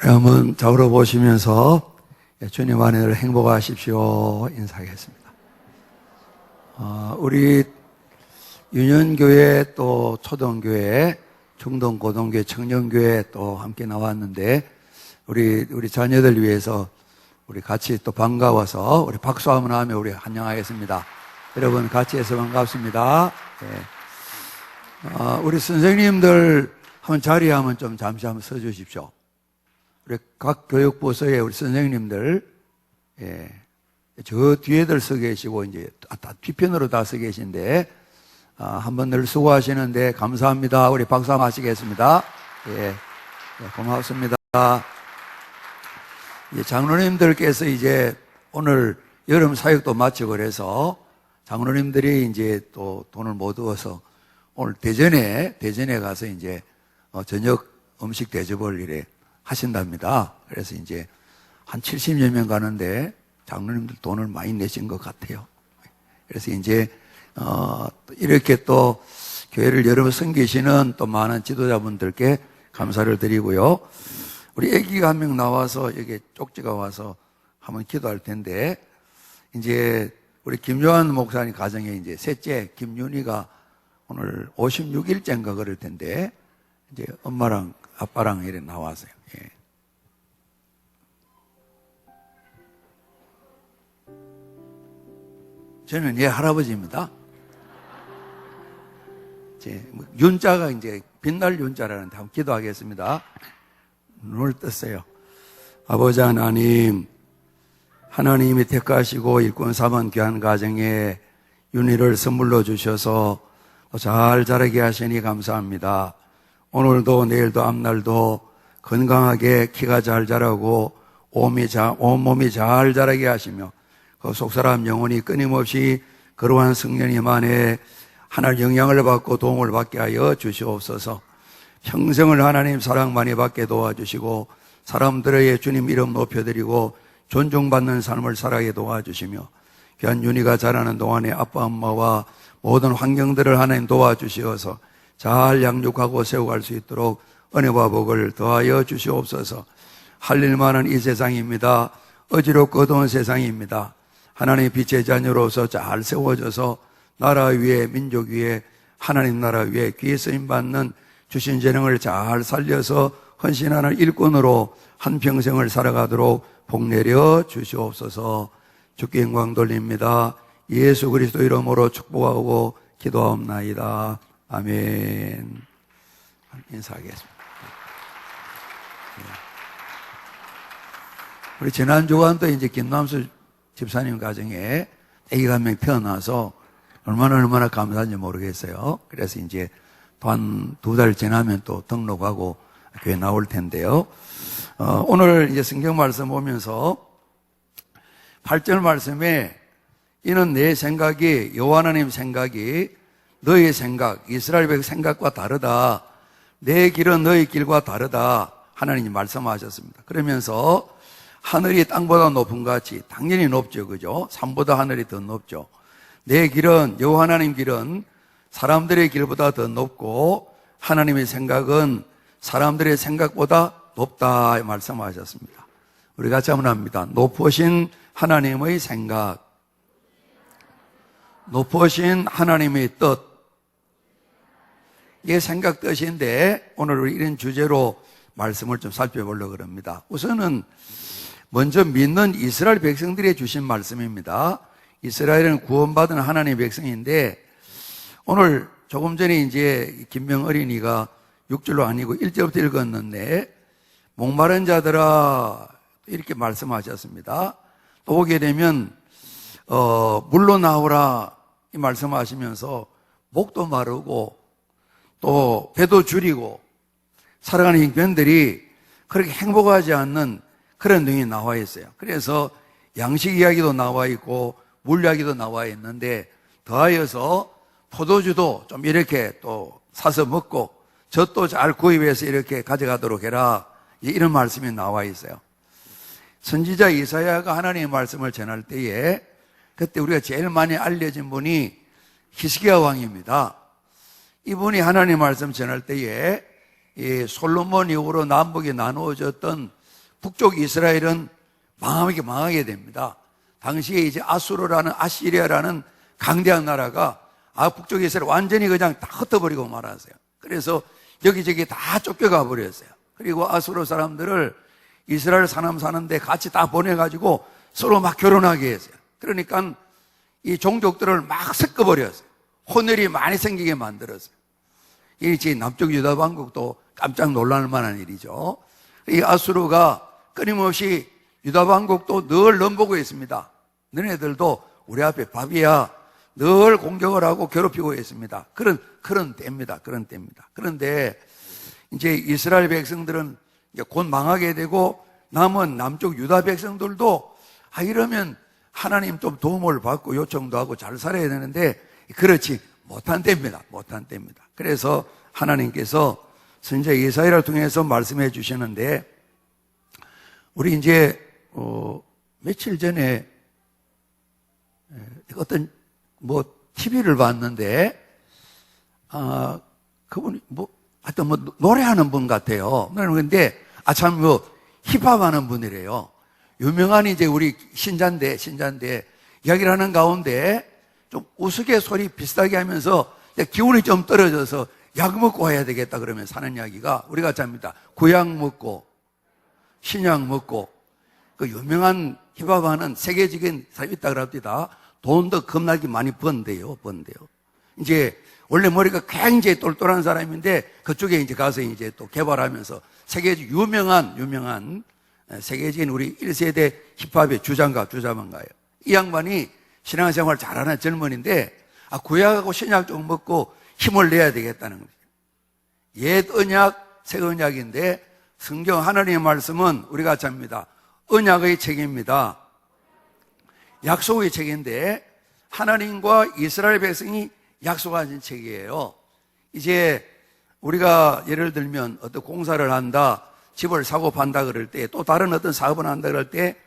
한번 좌우로 보시면서 주님 안에 행복하십시오 인사하겠습니다. 우리 유년교회 또 초등교회, 중등고등교회, 청년교회 또 함께 나왔는데 우리 자녀들 위해서 우리 같이 또 반가워서 우리 박수 한번 하며 우리 환영하겠습니다. 여러분 같이 해서 반갑습니다. 우리 선생님들 한번 자리에 한번 좀 잠시 한번 서 주십시오. 우리 각 교육부서에 우리 선생님들, 저 뒤에들 서 계시고, 이제, 뒤편으로 다 서 계신데, 한 번 늘 수고하시는데, 감사합니다. 우리 박수 한번 하시겠습니다. 고맙습니다. 장로님들께서 이제 오늘 여름 사역도 마치고 그래서, 장로님들이 이제 또 돈을 못 얻어서, 오늘 대전에 가서 이제, 저녁 음식 대접을 이래 하신답니다. 그래서 이제 한 70여 명 가는데 장로님들 돈을 많이 내신 것 같아요. 그래서 이제 이렇게 또 교회를 여러 섬기시는 또 많은 지도자분들께 감사를 드리고요. 우리 아기가 한 명 나와서 여기 쪽지가 와서 한번 기도할 텐데, 이제 우리 김요한 목사님 가정에 이제 셋째 김윤희가 오늘 56일째인가 그럴 텐데, 이제 엄마랑 아빠랑 이렇게 나왔어요. 저는 할아버지입니다. 윤자가 이제 빛날 윤자라는데 한번 기도하겠습니다. 눈을 떴어요. 아버지 하나님, 하나님이 택하시고 일꾼 삼은 귀한 가정에 윤희를 선물로 주셔서 잘 자라게 하시니 감사합니다. 오늘도 내일도 앞날도 건강하게 키가 잘 자라고 온몸이 잘 자라게 하시며 그 속사람 영혼이 끊임없이 거룩한 성령님 안에 하나님 영향을 받고 도움을 받게 하여 주시옵소서. 평생을 하나님 사랑 많이 받게 도와주시고 사람들의 주님 이름 높여드리고 존중받는 삶을 살아가게 도와주시며 귀한 윤희가 자라는 동안에 아빠 엄마와 모든 환경들을 하나님 도와주시어서 잘 양육하고 세워갈 수 있도록 은혜와 복을 더하여 주시옵소서. 할 일 많은 이 세상입니다. 어지럽고 어두운 세상입니다. 하나님의 빛의 자녀로서 잘 세워져서 나라 위에 민족 위에 하나님 나라 위에 귀에 쓰임받는 주신 재능을 잘 살려서 헌신하는 일꾼으로 한평생을 살아가도록 복내려 주시옵소서. 주께 영광 돌립니다. 예수 그리스도 이름으로 축복하고 기도하옵나이다. 아멘. 인사하겠습니다. 우리 지난주간도 이제 김남수 집사님 가정에 아기가 한 명 태어나서 얼마나 감사한지 모르겠어요. 그래서 이제 또 한 2달 지나면 또 등록하고 교회 나올 텐데요. 오늘 이제 성경 말씀 보면서 8절 말씀에 이는 내 생각이 여호와 하나님 생각이 너의 생각, 이스라엘 백성 생각과 다르다. 내 길은 너의 길과 다르다. 하나님이 말씀하셨습니다. 그러면서 하늘이 땅보다 높은 것 같이 당연히 높죠. 그죠? 산보다 하늘이 더 높죠. 내 길은, 여호와 하나님 길은 사람들의 길보다 더 높고 하나님의 생각은 사람들의 생각보다 높다 말씀하셨습니다. 우리 같이 한번 합니다. 높으신 하나님의 생각, 높으신 하나님의 뜻, 이게 생각 뜻인데 오늘 우리 이런 주제로 말씀을 좀 살펴보려고 합니다. 우선은 먼저 믿는 이스라엘 백성들이 주신 말씀입니다. 이스라엘은 구원받은 하나님의 백성인데 오늘 조금 전에 이제 김명 어린이가 6절로 아니고 1절부터 읽었는데 목마른 자들아 이렇게 말씀하셨습니다. 또 오게 되면 물로 나오라 이 말씀하시면서 목도 마르고 또 배도 줄이고 살아가는 인간들이 그렇게 행복하지 않는 그런 내용이 나와 있어요. 그래서 양식 이야기도 나와 있고 물 이야기도 나와 있는데 더하여서 포도주도 좀 이렇게 또 사서 먹고 젖도 잘 구입해서 이렇게 가져가도록 해라. 이런 말씀이 나와 있어요. 선지자 이사야가 하나님의 말씀을 전할 때에 그때 우리가 제일 많이 알려진 분이 히스기야 왕입니다. 이분이 하나님의 말씀 전할 때에 이 솔로몬 이후로 남북이 나누어졌던 북쪽 이스라엘은 망하게 됩니다. 당시에 이제 아시리아라는 강대한 나라가 북쪽 이스라엘 완전히 그냥 다 흩어버리고 말았어요. 그래서 여기저기 다 쫓겨가 버렸어요. 그리고 아수르 사람들을 이스라엘 사람 사는데 같이 다 보내가지고 서로 막 결혼하게 했어요. 그러니까 이 종족들을 막 섞어버렸어요. 혼혈이 많이 생기게 만들었어요. 이제 남쪽 유다 왕국도 깜짝 놀랄 만한 일이죠. 이 아수르가 끊임없이 유다 왕국도 늘 넘보고 있습니다. 너네들도 우리 앞에 밥이야. 늘 공격을 하고 괴롭히고 있습니다. 그런 때입니다. 그런데 이제 이스라엘 백성들은 이제 곧 망하게 되고 남은 남쪽 유다 백성들도 이러면 하나님 좀 도움을 받고 요청도 하고 잘 살아야 되는데 그렇지 못한 때입니다. 그래서 하나님께서 선지자 예사야를 통해서 말씀해 주시는데 우리 이제 며칠 전에 어떤 TV를 봤는데 그분이 하여튼 노래하는 분 같아요. 근데 참 힙합하는 분이래요. 유명한 이제 우리 신자인데 이야기를 하는 가운데 좀 우스갯소리 비슷하게 하면서 기운이 좀 떨어져서 약 먹고 와야 되겠다 그러면 사는 이야기가 우리가 잡니다. 구약 먹고 신약 먹고 그 유명한 힙합하는 세계적인 사람이 있다 그럽니다. 돈도 겁나게 많이 번대요. 이제 원래 머리가 굉장히 똘똘한 사람인데 그쪽에 이제 가서 이제 또 개발하면서 세계적 유명한 세계적인 우리 1세대 힙합의 주장가예요. 이 양반이 신앙생활 잘하는 젊은인데 구약하고 신약 좀 먹고 힘을 내야 되겠다는 거죠. 옛 언약, 새 언약인데 성경 하나님의 말씀은 우리가 잡니다. 언약의 책입니다. 약속의 책인데 하나님과 이스라엘 백성이 약속하신 책이에요. 이제 우리가 예를 들면 어떤 공사를 한다, 집을 사고 판다 그럴 때, 또 다른 어떤 사업을 한다 그럴 때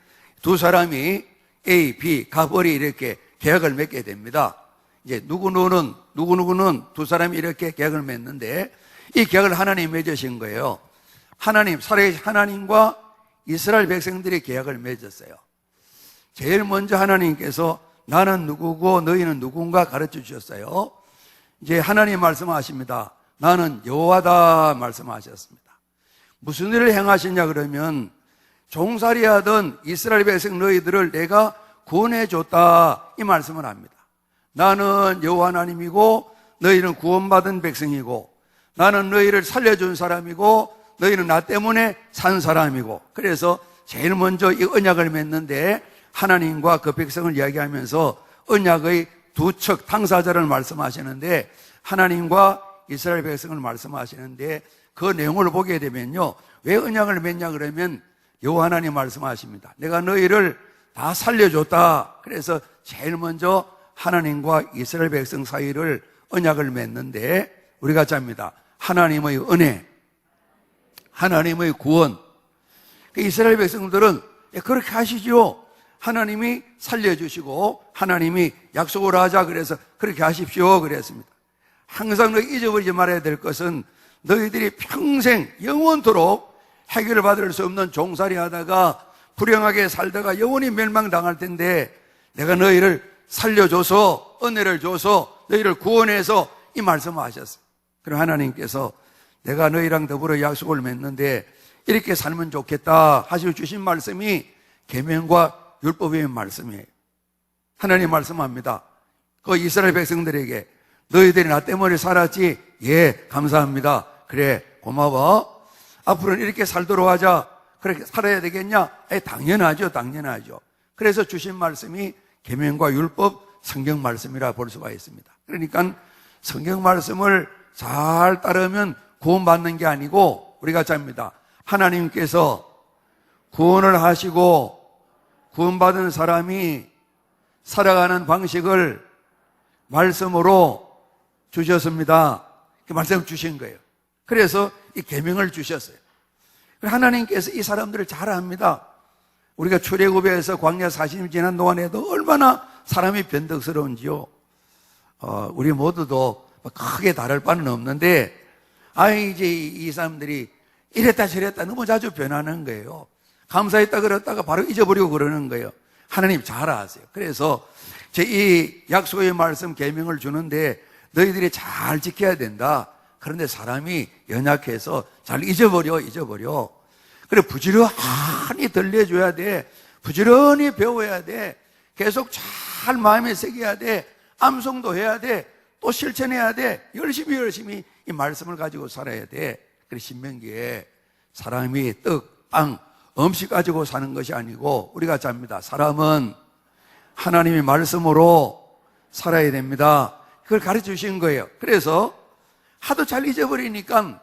두 사람이 A, B, 갑을이 이렇게 계약을 맺게 됩니다. 이제 누구누구는 두 사람이 이렇게 계약을 맺는데 이 계약을 하나님이 맺으신 거예요. 살아계신 하나님과 이스라엘 백성들이 계약을 맺었어요. 제일 먼저 하나님께서 나는 누구고 너희는 누군가 가르쳐 주셨어요. 이제 하나님 말씀하십니다. 나는 여호와다 말씀하셨습니다. 무슨 일을 행하시냐 그러면 종살이 하던 이스라엘 백성 너희들을 내가 구원해 줬다 이 말씀을 합니다. 나는 여호와 하나님이고 너희는 구원받은 백성이고 나는 너희를 살려준 사람이고 너희는 나 때문에 산 사람이고 그래서 제일 먼저 이 언약을 맺는데 하나님과 그 백성을 이야기하면서 언약의 두 척 당사자를 말씀하시는데 하나님과 이스라엘 백성을 말씀하시는데 그 내용을 보게 되면요. 왜 언약을 맺냐 그러면 여호와 하나님 말씀하십니다. 내가 너희를 다 살려줬다. 그래서 제일 먼저 하나님과 이스라엘 백성 사이를 언약을 맺는데 우리가 잡니다. 하나님의 은혜, 하나님의 구원. 이스라엘 백성들은 그렇게 하시죠. 하나님이 살려주시고 하나님이 약속을 하자 그래서 그렇게 하십시오 그랬습니다. 항상 너희 잊어버리지 말아야 될 것은 너희들이 평생 영원토록 해결을 받을 수 없는 종살이 하다가 불행하게 살다가 영원히 멸망당할 텐데 내가 너희를 살려줘서 은혜를 줘서 너희를 구원해서 이 말씀을 하셨어요. 그럼 하나님께서 내가 너희랑 더불어 약속을 맺는데 이렇게 살면 좋겠다 하시고 주신 말씀이 계명과 율법의 말씀이에요. 하나님 말씀합니다. 그 이스라엘 백성들에게 너희들이 나 때문에 살았지? 예, 감사합니다. 그래, 고마워. 앞으로는 이렇게 살도록 하자. 그렇게 살아야 되겠냐? 당연하죠. 그래서 주신 말씀이 계명과 율법, 성경 말씀이라 볼 수가 있습니다. 그러니까 성경 말씀을 잘 따르면 구원받는 게 아니고 우리가 잡니다. 하나님께서 구원을 하시고 구원받은 사람이 살아가는 방식을 말씀으로 주셨습니다. 그 말씀을 주신 거예요. 그래서 이 계명을 주셨어요. 하나님께서 이 사람들을 잘 압니다. 우리가 출애굽에서 광야 40년 지난 동안에도 얼마나 사람이 변덕스러운지요. 우리 모두도 크게 다를 바는 없는데 이제 이 사람들이 이랬다 저랬다 너무 자주 변하는 거예요. 감사했다 그랬다가 바로 잊어버리고 그러는 거예요. 하나님 잘 아세요. 그래서 제 이 약속의 말씀 계명을 주는데 너희들이 잘 지켜야 된다. 그런데 사람이 연약해서 잘 잊어버려. 그래 부지런히 들려줘야 돼. 부지런히 배워야 돼. 계속 잘 마음에 새겨야 돼. 암송도 해야 돼. 또 실천해야 돼. 열심히 이 말씀을 가지고 살아야 돼. 그래 신명기에 사람이 떡, 빵, 음식 가지고 사는 것이 아니고 우리가 잡니다. 사람은 하나님의 말씀으로 살아야 됩니다. 그걸 가르쳐 주신 거예요. 그래서 하도 잘 잊어버리니까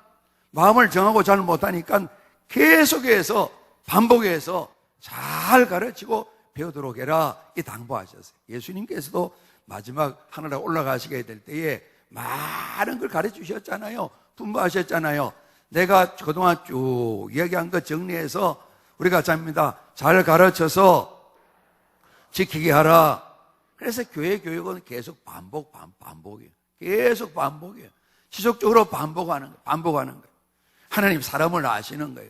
마음을 정하고 잘 못하니까 계속해서 반복해서 잘 가르치고 배우도록 해라 이 당부하셨어요. 예수님께서도 마지막 하늘에 올라가시게 될 때에 많은 걸 가르쳐 주셨잖아요. 분부하셨잖아요. 내가 그동안 쭉 이야기한 것 정리해서 우리가 잡니다. 잘 가르쳐서 지키게 하라. 그래서 교회 교육은 계속 반복이에요. 계속 반복이에요. 지속적으로 반복하는 거예요. 하나님 사람을 아시는 거예요.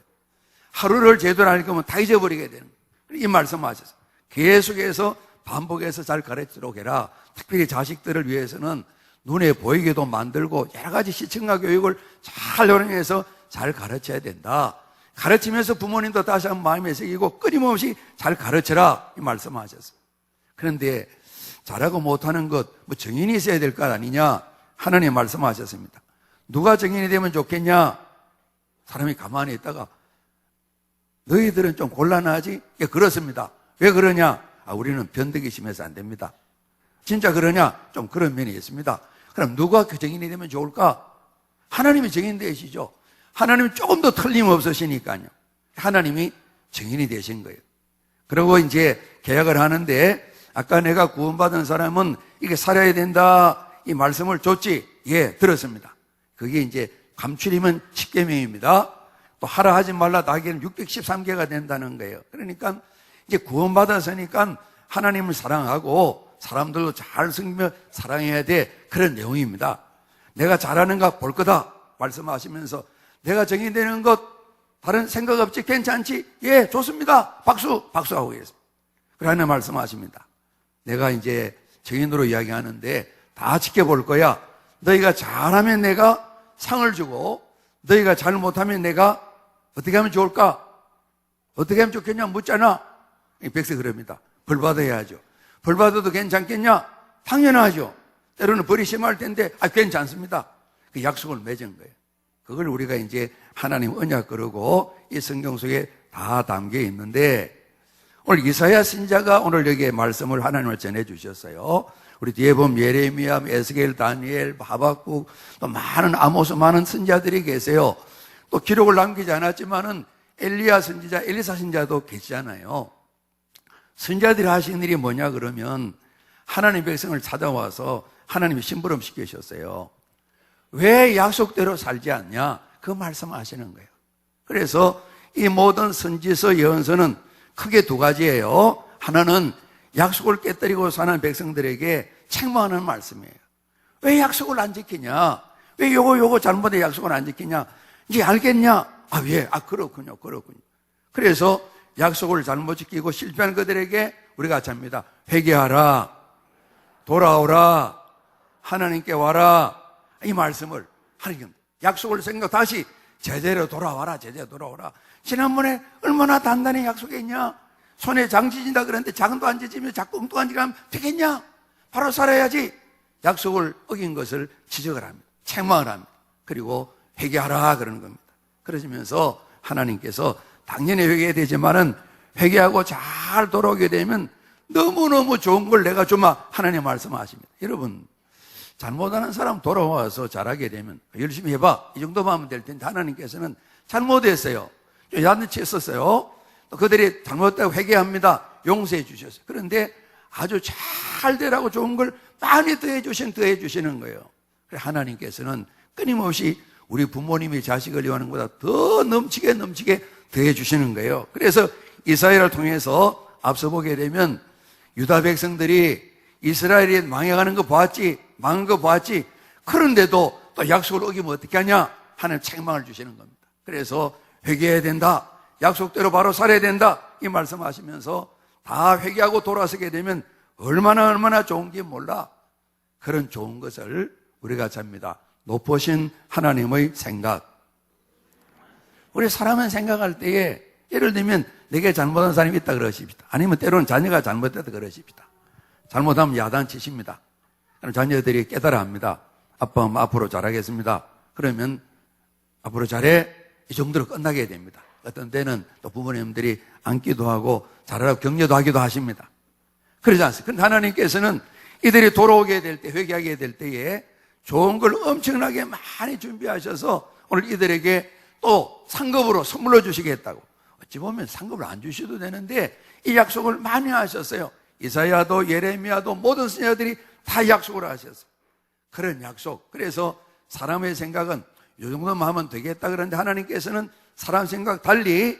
하루를 제대로 알려면 다 잊어버리게 되는 거예요. 이 말씀 하셨어요. 계속해서 반복해서 잘 가르치도록 해라. 특별히 자식들을 위해서는 눈에 보이게도 만들고 여러 가지 시청과 교육을 잘 활용해서 잘 가르쳐야 된다. 가르치면서 부모님도 다시 한번 마음에 새기고 끊임없이 잘 가르쳐라 이 말씀하셨어요. 그런데 잘하고 못하는 것 뭐 정인이 있어야 될 것 아니냐 하나님 말씀하셨습니다. 누가 정인이 되면 좋겠냐? 사람이 가만히 있다가 너희들은 좀 곤란하지? 예, 그렇습니다. 왜 그러냐? 우리는 변덕이 심해서 안 됩니다. 진짜 그러냐? 좀 그런 면이 있습니다. 그럼 누가 그 정인이 되면 좋을까? 하나님이 정인 되시죠. 하나님이 조금 더 틀림없으시니까요. 하나님이 정인이 되신 거예요. 그리고 이제 계약을 하는데 아까 내가 구원받은 사람은 이게 살아야 된다 이 말씀을 줬지? 예, 들었습니다. 그게 이제 감추리면 10계명입니다. 또 하라 하지 말라 나에게는 613개가 된다는 거예요. 그러니까 이제 구원받았으니까 하나님을 사랑하고 사람들도 잘 섬기며 사랑해야 돼. 그런 내용입니다. 내가 잘하는가 볼 거다 말씀하시면서 내가 정의되는 것 다른 생각 없지? 괜찮지? 예, 좋습니다. 박수하고 계십니다. 그러나 말씀하십니다. 내가 이제 정인으로 이야기하는데 다 지켜볼 거야. 너희가 잘하면 내가 상을 주고 너희가 잘 못하면 내가 어떻게 하면 좋을까? 어떻게 하면 좋겠냐 묻잖아. 백세 그럽니다. 벌 받아야죠. 벌 받아도 괜찮겠냐? 당연하죠. 때로는 벌이 심할 텐데 괜찮습니다. 그 약속을 맺은 거예요. 그걸 우리가 이제 하나님 언약 그러고 이 성경 속에 다 담겨 있는데 오늘 이사야 선지자가 오늘 여기에 말씀을 하나님을 전해 주셨어요. 우리 뒤에 보면 예레미야, 에스겔, 다니엘, 하박국 또 많은 아모스 많은 선지자들이 계세요. 또 기록을 남기지 않았지만은 엘리야 선지자, 엘리사 선지자도 계시잖아요. 선지자들이 하신 일이 뭐냐 그러면 하나님 백성을 찾아와서 하나님이 심부름 시키셨어요. 왜 약속대로 살지 않냐? 그 말씀하시는 거예요. 그래서 이 모든 선지서, 예언서는 크게 두 가지예요. 하나는 약속을 깨뜨리고 사는 백성들에게 책망하는 말씀이에요. 왜 약속을 안 지키냐? 왜 요거 잘못해 약속을 안 지키냐? 이제 알겠냐? 예. 그렇군요. 그래서 약속을 잘못 지키고 실패한 그들에게 우리가 잡니다. 회개하라. 돌아오라. 하나님께 와라. 이 말씀을 하나님 약속을 생각 다시 제대로 돌아와라. 지난번에 얼마나 단단히 약속했냐? 손에 장 지진다 그랬는데 장도 안 지지면 자꾸 엉뚱한 짓 하면 되겠냐? 바로 살아야지. 약속을 어긴 것을 지적을 합니다. 책망을 합니다. 그리고 회개하라 그러는 겁니다. 그러시면서 하나님께서 당연히 회개해야 되지만은 회개하고 잘 돌아오게 되면 너무너무 좋은 걸 내가 주마 하나님 말씀하십니다. 여러분 잘못하는 사람 돌아와서 잘하게 되면 열심히 해봐 이 정도만 하면 될 텐데 하나님께서는 잘못했어요. 야단치 했었어요. 그들이 잘못했다고 회개합니다. 용서해 주셨어요. 그런데 아주 잘 되라고 좋은 걸 많이 더해 주시는 거예요. 그래서 하나님께서는 끊임없이 우리 부모님이 자식을 위하는 것보다 더 넘치게 더해 주시는 거예요. 그래서 이사야를 통해서 앞서 보게 되면 유다 백성들이 이스라엘이 망해가는 거 망한 거 보았지. 그런데도 또 약속을 어기면 어떻게 하냐? 하나님 책망을 주시는 겁니다. 그래서 회개해야 된다. 약속대로 바로 살아야 된다, 이 말씀하시면서 다 회개하고 돌아서게 되면 얼마나 좋은지 몰라. 그런 좋은 것을 우리가 잡니다. 높으신 하나님의 생각. 우리 사람은 생각할 때에 예를 들면 내게 잘못한 사람이 있다 그러십니다. 아니면 때로는 자녀가 잘못했다 그러십니다. 잘못하면 야단치십니다. 그럼 자녀들이 깨달아 합니다. 아빠, 엄마 앞으로 잘하겠습니다. 그러면 앞으로 잘해, 이 정도로 끝나게 됩니다. 어떤 때는 또 부모님들이 앉기도 하고 잘하라고 격려도 하기도 하십니다. 그러지 않습니까? 그런데 하나님께서는 이들이 돌아오게 될 때, 회개하게 될 때에 좋은 걸 엄청나게 많이 준비하셔서 오늘 이들에게 또 상급으로 선물로 주시겠다고. 어찌 보면 상급을 안 주셔도 되는데 이 약속을 많이 하셨어요. 이사야도 예레미야도 모든 선지자들이 다 약속을 하셨어요. 그런 약속. 그래서 사람의 생각은 이 정도만 하면 되겠다 그러는데 하나님께서는 사람 생각 달리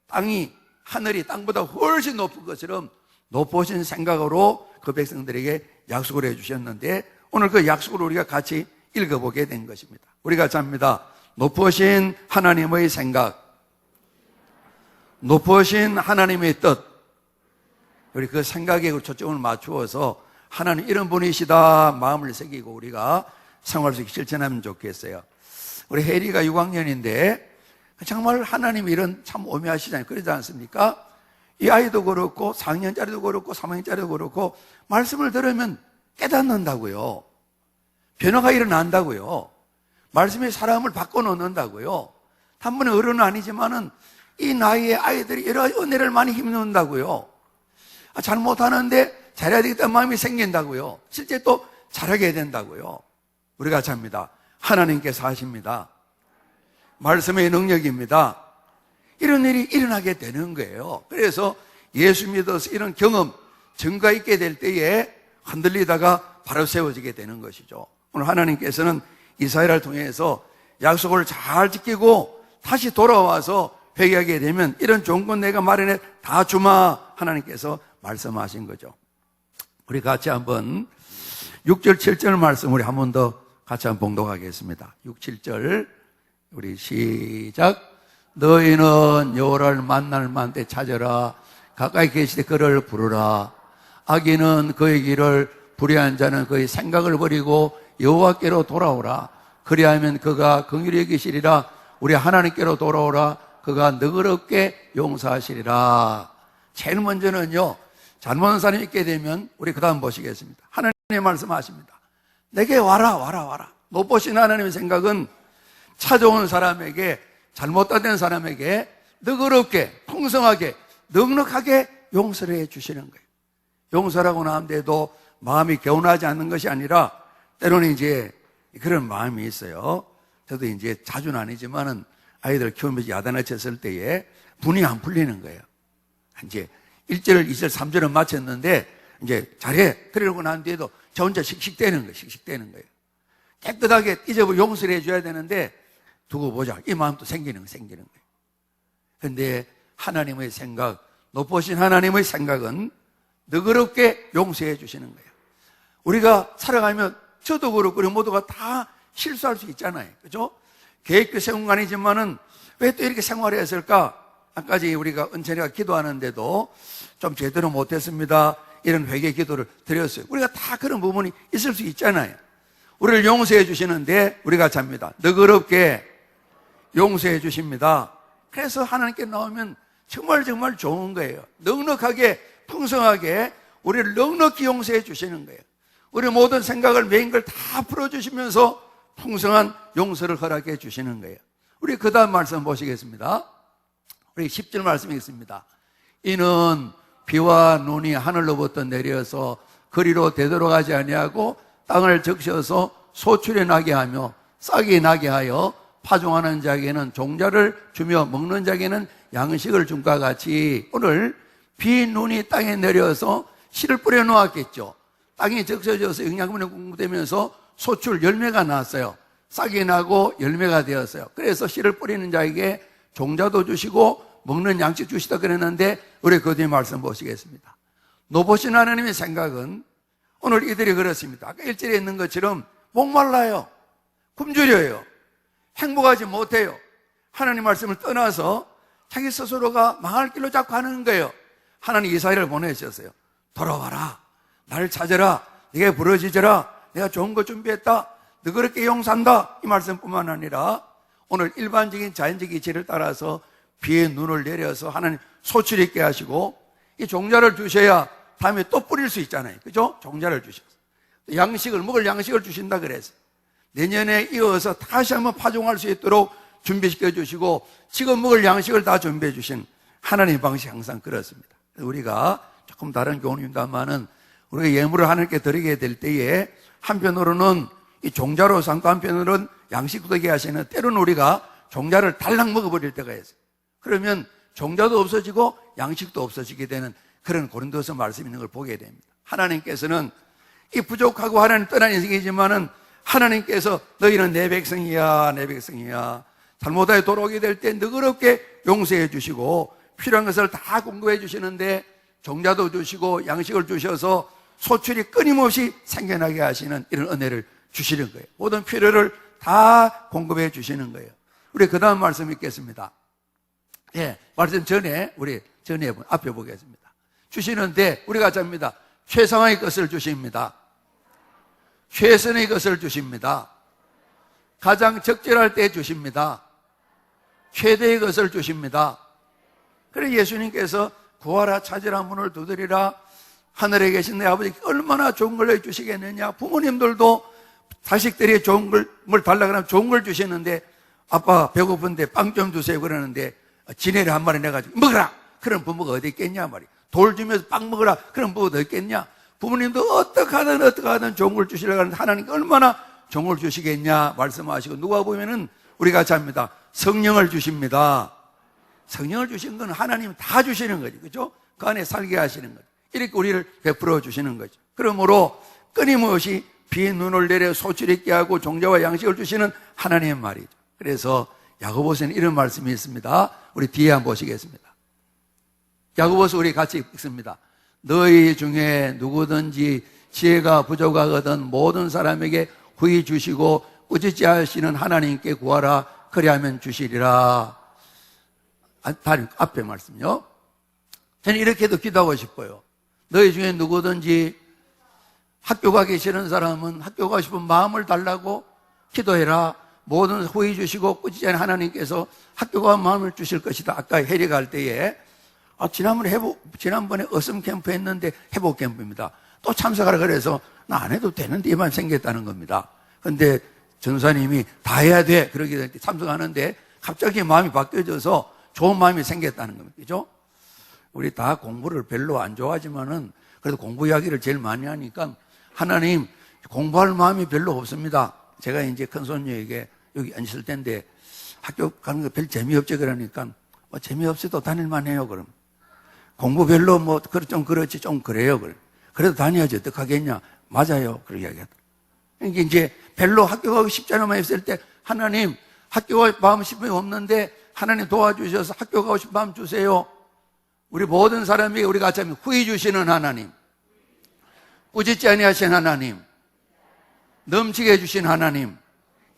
땅이, 하늘이 땅보다 훨씬 높은 것처럼 높으신 생각으로 그 백성들에게 약속을 해주셨는데 오늘 그 약속을 우리가 같이 읽어보게 된 것입니다. 우리가 잡니다. 높으신 하나님의 생각, 높으신 하나님의 뜻. 우리 그 생각에 초점을 맞추어서 하나님 이런 분이시다 마음을 새기고 우리가 생활 속에 실천하면 좋겠어요. 우리 혜리가 6학년인데 정말 하나님 이런 참 오묘하시잖아요. 그러지 않습니까? 이 아이도 그렇고 4학년짜리도 그렇고 3학년짜리도 그렇고 말씀을 들으면 깨닫는다고요. 변화가 일어난다고요. 말씀이 사람을 바꿔놓는다고요. 단번에 어른은 아니지만은 이 나이에 아이들이 여러 은혜를 많이 힘넣는다고요. 잘못하는데 잘해야 되겠다는 마음이 생긴다고요. 실제 또 잘하게 된다고요. 우리가 잡니다. 하나님께서 하십니다. 말씀의 능력입니다. 이런 일이 일어나게 되는 거예요. 그래서 예수 믿어서 이런 경험, 증거 있게 될 때에 흔들리다가 바로 세워지게 되는 것이죠. 오늘 하나님께서는 이스라엘을 통해서 약속을 잘 지키고 다시 돌아와서 회개하게 되면 이런 좋은 건 내가 마련해 다 주마 하나님께서 말씀하신 거죠. 우리 같이 한번 6절 7절 말씀 우리 한 번 더 같이 한번 봉독하겠습니다. 6, 7절 우리 시작. 너희는 여호와를 만날 만때 찾아라. 가까이 계실 때 그를 부르라. 악인은 그의 길을, 불의한 자는 그의 생각을 버리고 여호와께로 돌아오라. 그리하면 그가 긍휼히 여기시리라. 우리 하나님께로 돌아오라. 그가 너그럽게 용서하시리라. 제일 먼저는요, 잘못한 사람이 있게 되면 우리 그 다음 보시겠습니다. 하나님의 말씀하십니다. 내게 와라. 높으신 하나님의 생각은 찾아온 사람에게, 잘못된 사람에게 너그럽게, 풍성하게, 넉넉하게 용서를 해 주시는 거예요. 용서라고 하는데도 마음이 개운하지 않는 것이 아니라 때로는 이제 그런 마음이 있어요. 저도 이제 자주는 아니지만은 아이들 키우면서 야단을 쳤을 때에 분이 안 풀리는 거예요. 이제 1절, 2절, 3절은 마쳤는데 이제 잘해. 그러고 난 뒤에도 저 혼자 씩씩대는 거예요. 깨끗하게 잊어버 용서를 해줘야 되는데 두고 보자. 이 마음도 생기는 거예요. 그런데 하나님의 생각, 높으신 하나님의 생각은 너그럽게 용서해 주시는 거예요. 우리가 살아가면 저도 그렇고 우리 모두가 다 실수할 수 있잖아요. 그죠? 계획도 세운 거 아니지만은 왜 또 이렇게 생활했을까? 아까지 우리가 은찬이가 기도하는데도 좀 제대로 못했습니다. 이런 회개 기도를 드렸어요. 우리가 다 그런 부분이 있을 수 있잖아요. 우리를 용서해 주시는데 우리가 잡니다. 너그럽게 용서해 주십니다. 그래서 하나님께 나오면 정말 좋은 거예요. 넉넉하게, 풍성하게 우리를 넉넉히 용서해 주시는 거예요. 우리 모든 생각을 메인 걸 다 풀어주시면서 풍성한 용서를 허락해 주시는 거예요. 우리 그 다음 말씀 보시겠습니다. 우리 10절 말씀이 있습니다. 이는 비와 눈이 하늘로부터 내려서 거리로 되돌아가지 아니하고 땅을 적셔서 소출이 나게 하며 싹이 나게 하여 파종하는 자에게는 종자를 주며 먹는 자에게는 양식을 줌과 같이 오늘 비, 눈이 땅에 내려서 씨를 뿌려 놓았겠죠. 땅이 적셔져서 영양분이 공급되면서 소출 열매가 났어요. 싹이 나고 열매가 되었어요. 그래서 씨를 뿌리는 자에게 종자도 주시고 먹는 양식 주시다 그랬는데 우리 그 뒤에 말씀 보시겠습니다. 높으신 하나님의 생각은 오늘 이들이 그렇습니다. 아까 1절에 있는 것처럼 목말라요. 굶주려요. 행복하지 못해요. 하나님 말씀을 떠나서 자기 스스로가 망할 길로 자꾸 가는 거예요. 하나님 이사야를 보내셨어요. 돌아와라. 나를 찾아라. 네가 부러지져라. 내가 좋은 거 준비했다. 너 그렇게 용산다. 이 말씀뿐만 아니라 오늘 일반적인 자연적인 지를 따라서 비에 눈을 내려서 하나님 소출 있게 하시고 이 종자를 주셔야 다음에 또 뿌릴 수 있잖아요. 그죠? 종자를 주셔서 양식을 먹을 양식을 주신다 그래서 내년에 이어서 다시 한번 파종할 수 있도록 준비시켜 주시고 지금 먹을 양식을 다 준비해 주신 하나님의 방식이 항상 그렇습니다. 우리가 조금 다른 교훈입니다만은 우리가 예물을 하나님께 드리게 될 때에 한편으로는 이 종자로 삼고 한편으로는 양식도 되게 하시는 때로는 우리가 종자를 달랑 먹어버릴 때가 있어요. 그러면 종자도 없어지고 양식도 없어지게 되는 그런 고린도서 말씀 있는 걸 보게 됩니다. 하나님께서는 이 부족하고 하나님 떠난 인생이지만은 하나님께서 너희는 내 백성이야, 내 백성이야. 잘못하여 돌아오게 될 때 너그럽게 용서해 주시고 필요한 것을 다 공급해 주시는데 종자도 주시고 양식을 주셔서 소출이 끊임없이 생겨나게 하시는 이런 은혜를 주시는 거예요. 모든 필요를 다 공급해 주시는 거예요. 우리 그 다음 말씀 읽겠습니다. 예, 말씀 전에 우리 전에 앞에 보겠습니다. 주시는데 우리가 잡니다. 최상의 것을 주십니다. 최선의 것을 주십니다. 가장 적절할 때 주십니다. 최대의 것을 주십니다. 그래 예수님께서 구하라 찾으라 문을 두드리라 하늘에 계신 내 아버지 얼마나 좋은 걸 주시겠느냐. 부모님들도 자식들이 좋은 걸 달라 그러면 좋은 걸 주시는데 아빠 배고픈데 빵 좀 주세요 그러는데 지네를 한 마리 내가지고 먹어라. 그런 부모가 어디 있겠냐 말이야. 돌 주면서 빵 먹어라. 그런 부모가 어디 있겠냐. 부모님도 어떻게 하든 좋은 걸 주시려고 하는데 하나님께 얼마나 좋은 걸 주시겠냐 말씀하시고 누가 보면은 우리가 잡니다. 성령을 주십니다. 성령을 주신 건 하나님 다 주시는 거죠. 그죠? 그 안에 살게 하시는 거죠. 이렇게 우리를 베풀어 주시는 거죠. 그러므로 끊임없이 비에 눈을 내려 소출 있게 하고 종자와 양식을 주시는 하나님의 말이죠. 그래서 야고보서는 이런 말씀이 있습니다. 우리 뒤에 한번 보시겠습니다. 야고보서 우리 같이 읽습니다. 너희 중에 누구든지 지혜가 부족하거든 모든 사람에게 후히 주시고 꾸짖지 하시는 하나님께 구하라. 그리하면 주시리라. 앞에 말씀요. 저는 이렇게도 기도하고 싶어요. 너희 중에 누구든지 학교 가기 싫은 사람은 학교 가고 싶은 마음을 달라고 기도해라. 모든 후히 주시고 꾸짖지 않은 하나님께서 학교 가는 마음을 주실 것이다. 아까 해리 갈 때에 지난번에 어슴 캠프 했는데 회복 캠프입니다. 또 참석하라 그래서 나 안 해도 되는데 이만 생겼다는 겁니다. 근데 전사님이 다 해야 돼. 그러게 될 때 참석하는데 갑자기 마음이 바뀌어져서 좋은 마음이 생겼다는 겁니다. 그죠? 우리 다 공부를 별로 안 좋아하지만은 그래도 공부 이야기를 제일 많이 하니까 하나님 공부할 마음이 별로 없습니다. 제가 이제 큰 손녀에게 여기 앉을 텐데 학교 가는 거 별 재미없지 그러니까 재미없어도 다닐만 해요. 그럼 공부 별로 좀 그렇지 좀 그래요. 그래도 다녀야지 어떡하겠냐. 맞아요. 그렇게 이야기하더라고요. 그러니까 이제 별로 학교 가고 싶지 않으면 했을 때 하나님 학교 가고 마음 싶음이 없는데 하나님 도와주셔서 학교 가고 싶은 마음 주세요. 우리 모든 사람에게 우리 같이 하면 후히 주시는 하나님, 꾸짖지 아니하신 하나님, 넘치게 해주신 하나님.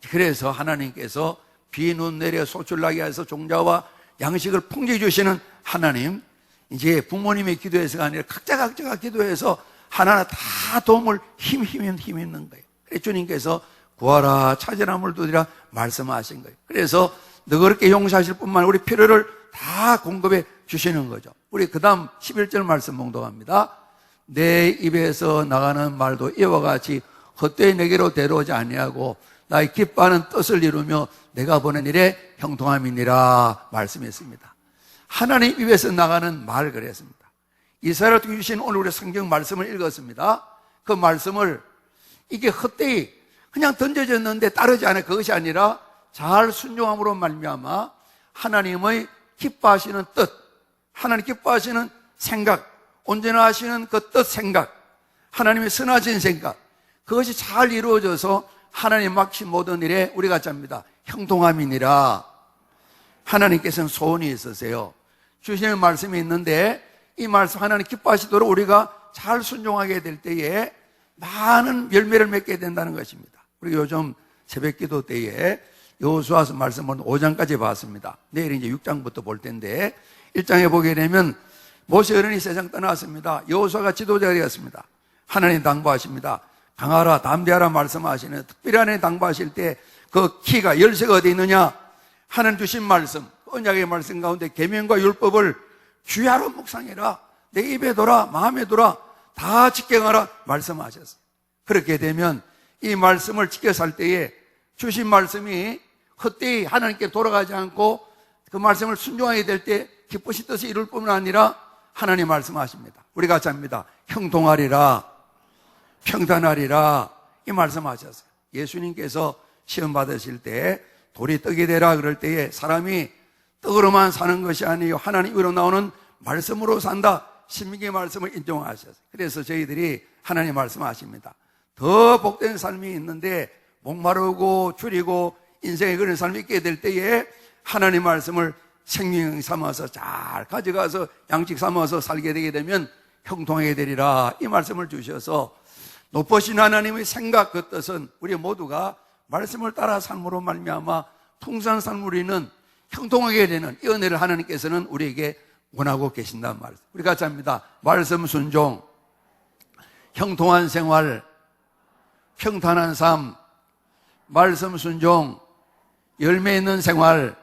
그래서 하나님께서 비, 눈 내려 소출나게 해서 종자와 양식을 풍족해 주시는 하나님. 이제 부모님의 기도해서가 아니라 각자가 기도해서 하나하나 다 도움을 힘 있는 거예요. 그래서 주님께서 구하라 찾으라 문을 두드리라 말씀하신 거예요. 그래서 너그럽게 용서하실 뿐만 아니라 우리 필요를 다 공급해 주시는 거죠. 우리 그 다음 11절 말씀 봉독합니다. 내 입에서 나가는 말도 이와 같이 헛되이 내게로 데려오지 아니하고 나의 기뻐하는 뜻을 이루며 내가 보낸 일에 형통함이니라 말씀했습니다. 하나님 입에서 나가는 말 그랬습니다. 이스라엘을 통해 주신 오늘 우리 성경 말씀을 읽었습니다. 그 말씀을 이게 헛되이 그냥 던져졌는데 따르지 않아 그것이 아니라 잘 순종함으로 말미암아 하나님의 기뻐하시는 뜻, 하나님 기뻐하시는 생각, 온전하 하시는 그 뜻 생각, 하나님의 선하신 생각, 그것이 잘 이루어져서 하나님 막힌 모든 일에 우리가 잡니다. 형통함이니라. 하나님께서는 소원이 있으세요. 주시는 말씀이 있는데 이 말씀 하나님 기뻐하시도록 우리가 잘 순종하게 될 때에 많은 열매를 맺게 된다는 것입니다. 우리 요즘 새벽 기도 때에 여호수아서 말씀은 5장까지 봤습니다. 내일 이제 6장부터 볼 텐데 1장에 보게 되면 모세 어른이 세상 떠났습니다. 여호수아가 지도자가 되었습니다. 하나님 당부하십니다. 강하라 담대하라 말씀하시는 특별히 하나님 당부하실 때 그 키가 열쇠가 어디 있느냐? 하나님 주신 말씀, 언약의 말씀 가운데 계명과 율법을 주야로 묵상해라. 내 입에 둬라, 마음에 둬라, 다 지켜가라 말씀하셨어요. 그렇게 되면 이 말씀을 지켜 살 때에 주신 말씀이 헛되이 하나님께 돌아가지 않고 그 말씀을 순종하게 될 때 기쁘신 뜻을 이룰 뿐만 아니라 하나님 말씀하십니다. 우리 같이 합니다. 형통하리라, 평탄하리라 이 말씀하셨어요. 예수님께서 시험 받으실 때 돌이 떡이 되라 그럴 때에 사람이 떡으로만 사는 것이 아니요 하나님 입으로 나오는 말씀으로 산다. 신명기의 말씀을 인정하셨어요. 그래서 저희들이 하나님 말씀하십니다. 더 복된 삶이 있는데 목마르고 줄이고 인생에 그런 삶이 있게 될 때에 하나님 말씀을 생명 삼아서 잘 가져가서 양식 삼아서 살게 되게 되면 형통하게 되리라 이 말씀을 주셔서 높으신 하나님의 생각 그 뜻은 우리 모두가 말씀을 따라 삶으로 말미암아 풍성한 삶을 우리는 형통하게 되는 이 은혜를 하나님께서는 우리에게 원하고 계신단 말이에요. 우리 같이 합니다. 말씀 순종, 형통한 생활, 평탄한 삶, 말씀 순종, 열매 있는 생활.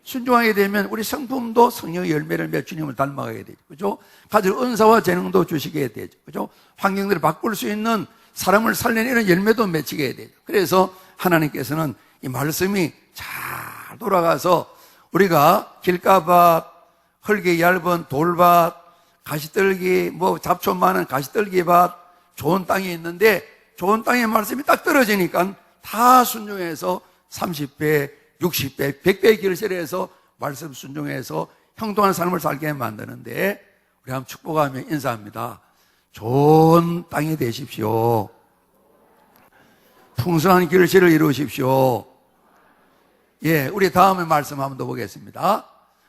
순종하게 되면 우리 성품도 성령의 열매를 맺어 주님을 닮아가게 되죠. 그죠? 가질 은사와 재능도 주시게 되죠. 그죠? 환경들을 바꿀 수 있는 사람을 살리는 이런 열매도 맺히게 되죠. 그래서 하나님께서는 이 말씀이 잘 돌아가서 우리가 길가밭, 흙이 얇은 돌밭, 가시떨기, 잡초 많은 가시떨기밭, 좋은 땅이 있는데 좋은 땅의 말씀이 딱 떨어지니까 다 순종해서 30배, 60배, 100배의 결실해서 말씀 순종해서 형통한 삶을 살게 만드는데 우리 한번 축복하며 인사합니다. 좋은 땅이 되십시오. 풍성한 결실을 이루십시오. 예, 우리 다음에 말씀 한번 더 보겠습니다.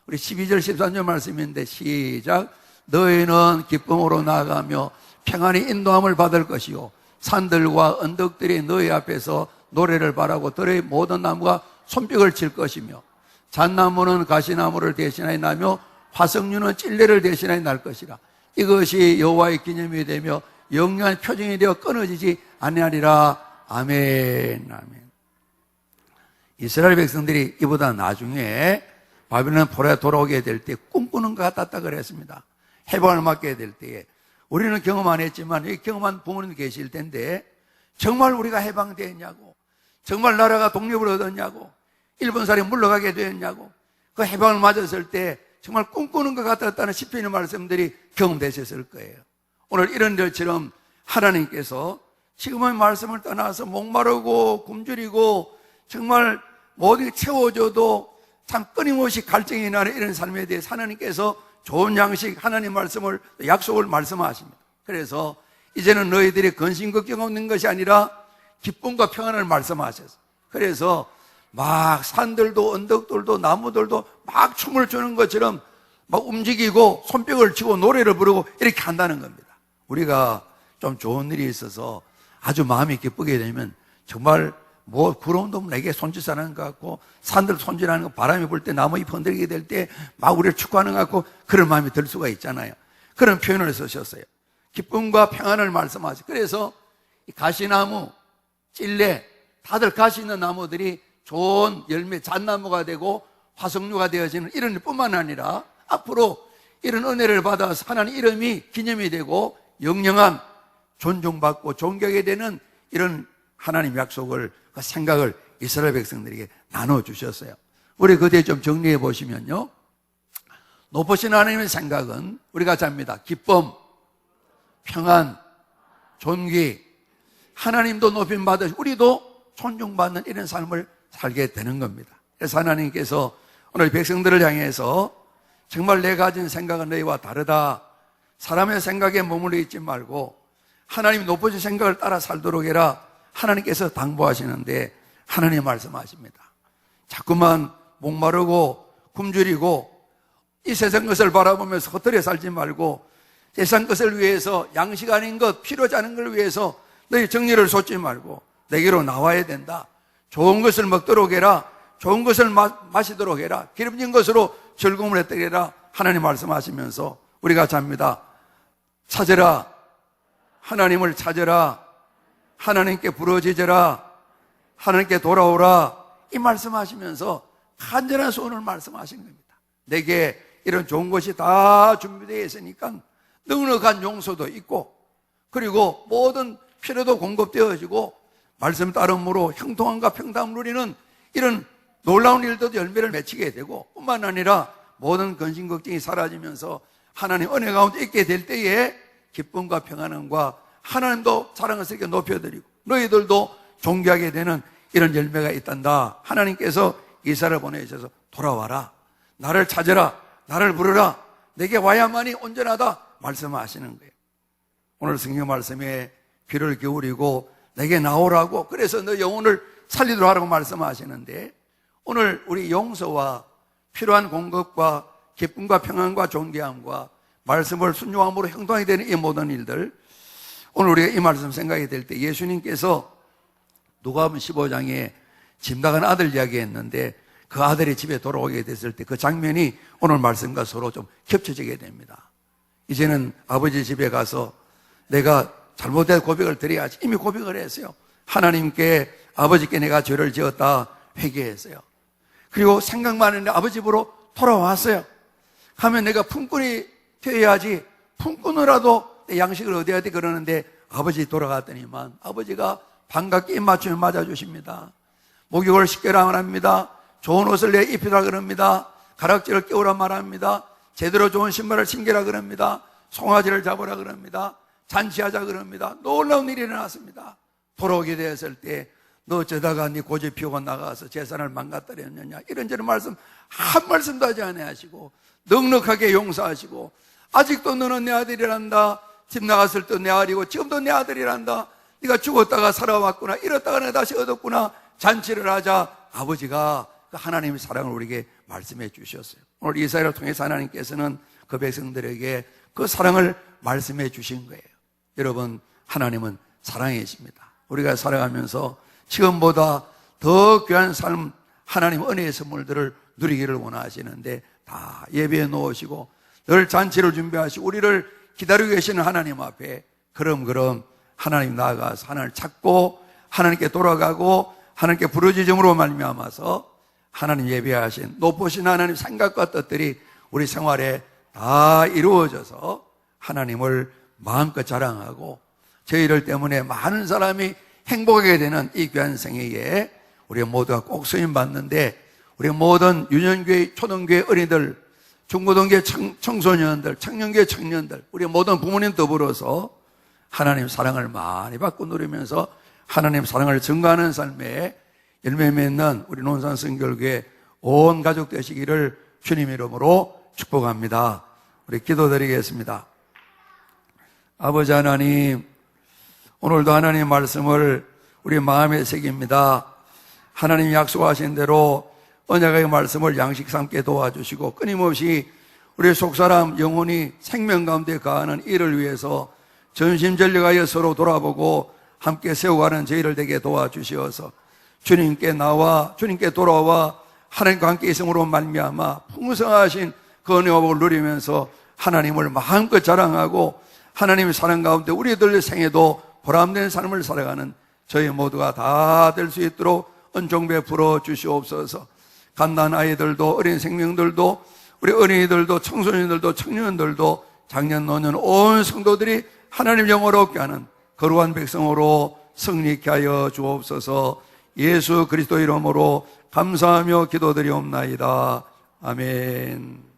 우리 12절 13절 말씀인데 시작. 너희는 기쁨으로 나아가며 평안히 인도함을 받을 것이요 산들과 언덕들이 너희 앞에서 노래를 바라고 들의 모든 나무가 손뼉을 칠 것이며 잣나무는 가시나무를 대신하여 나며 화석류는 찔레를 대신하여 날 것이라. 이것이 여호와의 기념이 되며 영영한 표징이 되어 끊어지지 아니하리라. 아멘. 아멘. 이스라엘 백성들이 이보다 나중에 바벨론 포로에 돌아오게 될 때 꿈꾸는 것 같았다 그랬습니다. 해방을 맞게 될 때에 우리는 경험 안 했지만 이 경험한 부모님 계실 텐데 정말 우리가 해방되었냐고, 정말 나라가 독립을 얻었냐고, 일본 사람이 물러가게 되었냐고, 그 해방을 맞았을 때 정말 꿈꾸는 것 같았다는 시편의 말씀들이 경험되셨을 거예요. 오늘 이런 일처럼 하나님께서 지금의 말씀을 떠나서 목마르고 굶주리고 정말 모든 채워줘도 참 끊임없이 갈증이 나는 이런 삶에 대해서 하나님께서 좋은 양식 하나님 말씀을 약속을 말씀하십니다. 그래서 이제는 너희들이 근심 걱정 없는 것이 아니라 기쁨과 평안을 말씀하셨어요. 그래서 막 산들도 언덕들도 나무들도 막 춤을 추는 것처럼 막 움직이고 손뼉을 치고 노래를 부르고 이렇게 한다는 겁니다. 우리가 좀 좋은 일이 있어서 아주 마음이 기쁘게 되면 정말 구름도 내게 손짓하는 것 같고 산들 손질하는 것, 바람이 불 때 나무 잎 흔들게 될 때 막 우리를 축하하는 것 같고 그런 마음이 들 수가 있잖아요. 그런 표현을 쓰셨어요. 기쁨과 평안을 말씀하시고 그래서 이 가시나무, 찔레 다들 가시 있는 나무들이 좋은 열매, 잣나무가 되고 화석류가 되어지는 이런 일뿐만 아니라 앞으로 이런 은혜를 받아서 하나님 이름이 기념이 되고 영영한 존중받고 존경이 되는 이런 하나님 약속을, 그 생각을 이스라엘 백성들에게 나눠주셨어요. 우리 그때 좀 정리해 보시면요. 높으신 하나님의 생각은 우리가 잡니다. 기쁨, 평안, 존귀, 하나님도 높임 받으시고 우리도 존중받는 이런 삶을 살게 되는 겁니다. 그래서 하나님께서 오늘 백성들을 향해서 정말 내가 가진 생각은 너희와 다르다. 사람의 생각에 머물러 있지 말고 하나님 높으신 생각을 따라 살도록 해라. 하나님께서 당부하시는데 하나님 말씀하십니다. 자꾸만 목마르고 굶주리고 이 세상 것을 바라보면서 헛되이 살지 말고 세상 것을 위해서 양식 아닌 것, 필요하지 않은 걸 위해서 너희 정리를 쏟지 말고 내게로 나와야 된다. 좋은 것을 먹도록 해라. 좋은 것을 마시도록 해라. 기름진 것으로 즐거움을 했다게 해라. 하나님 말씀하시면서 우리가 잡니다. 찾으라. 하나님을 찾으라. 하나님께 부르짖으라. 하나님께 돌아오라. 이 말씀하시면서 간절한 소원을 말씀하신 겁니다. 내게 이런 좋은 것이 다 준비되어 있으니까 넉넉한 용서도 있고, 그리고 모든 필요도 공급되어지고, 말씀 따름으로 형통함과 평강을 누리는 이런 놀라운 일도 열매를 맺히게 되고, 뿐만 아니라 모든 근심 걱정이 사라지면서 하나님 은혜 가운데 있게 될 때에 기쁨과 평안함과 하나님도 사랑을 세게 높여드리고 너희들도 존귀하게 되는 이런 열매가 있단다. 하나님께서 이사를 보내셔서 돌아와라. 나를 찾으라. 나를 부르라. 내게 와야만이 온전하다. 말씀하시는 거예요. 오늘 성경 말씀에 귀를 기울이고 내게 나오라고, 그래서 너 영혼을 살리도록 하라고 말씀하시는데, 오늘 우리 용서와 필요한 공급과 기쁨과 평안과 존귀함과 말씀을 순종함으로 행동하게 되는 이 모든 일들, 오늘 우리가 이 말씀 생각이 될 때 예수님께서 누가복음 15장에 집 나간 아들 이야기했는데, 그 아들이 집에 돌아오게 됐을 때 그 장면이 오늘 말씀과 서로 좀 겹쳐지게 됩니다. 이제는 아버지 집에 가서 내가 잘못된 고백을 드려야지. 이미 고백을 했어요. 하나님께, 아버지께 내가 죄를 지었다 회개했어요. 그리고 생각만 했는데 아버지 집으로 돌아왔어요. 하면 내가 품꾼이 되어야지. 품꾼으로라도 내 양식을 얻어야 돼. 그러는데 아버지 돌아갔더니만 아버지가 반갑게 입맞춤을 맞아주십니다. 목욕을 시켜라 말합니다. 좋은 옷을 내 입히라 그럽니다. 가락지를 끼우라 말합니다. 제대로 좋은 신발을 신겨라 그럽니다. 송아지를 잡으라 그럽니다. 잔치하자 그럽니다. 놀라운 일이 일어났습니다. 돌아오게 되었을 때 너 어쩌다가 네 고집 피우고 나가서 재산을 망가뜨렸느냐, 이런저런 말씀 한 말씀도 하지 아니하시고 넉넉하게 용서하시고, 아직도 너는 내 아들이란다. 집 나갔을 때 내 아들이고 지금도 내 아들이란다. 네가 죽었다가 살아왔구나. 잃었다가 내가 다시 얻었구나. 잔치를 하자. 아버지가 그 하나님의 사랑을 우리에게 말씀해 주셨어요. 오늘 이사야를 통해서 하나님께서는 그 백성들에게 그 사랑을 말씀해 주신 거예요. 여러분, 하나님은 사랑이십니다. 우리가 살아가면서 지금보다 더 귀한 삶, 하나님 은혜의 선물들을 누리기를 원하시는데 다 예배해 놓으시고 늘 잔치를 준비하시고 우리를 기다리고 계시는 하나님 앞에 그럼 하나님 나아가서 하나님을 찾고 하나님께 돌아가고 하나님께 부르짖음으로 말미암아서 하나님 예배하신 높으신 하나님 생각과 뜻들이 우리 생활에 다 이루어져서 하나님을 마음껏 자랑하고 저희들 때문에 많은 사람이 행복하게 되는 이 귀한 생애에 우리 모두가 꼭 쓰임 받는데, 우리 모든 유년교회, 초등교회 어린이들, 중고등교회 청소년들, 청년교회 청년들, 우리 모든 부모님 더불어서 하나님 사랑을 많이 받고 누리면서 하나님 사랑을 증거하는 삶에 열매 맺는 우리 논산성결교회 온 가족 되시기를 주님 이름으로 축복합니다. 우리 기도드리겠습니다. 아버지 하나님, 오늘도 하나님 말씀을 우리 마음에 새깁니다. 하나님 약속하신 대로 언약의 말씀을 양식 삼게 도와주시고 끊임없이 우리 속사람 영혼이 생명 가운데 가하는 이를 위해서 전심전력하여 서로 돌아보고 함께 세워가는 저희를 되게 도와주시어서 주님께 나와 주님께 돌아와 하나님과 함께 있음으로 말미암아 풍성하신 그 은혜와 복을 누리면서 하나님을 마음껏 자랑하고 하나님의 사랑 가운데 우리들 생에도 보람된 삶을 살아가는 저희 모두가 다 될 수 있도록 은총 베풀어 주시옵소서. 갓난 아이들도 어린 생명들도 우리 어린이들도 청소년들도 청년들도 장년 노년 온 성도들이 하나님 영광을 얻게 하는 거룩한 백성으로 승리케 하여 주옵소서. 예수 그리스도 이름으로 감사하며 기도드리옵나이다. 아멘.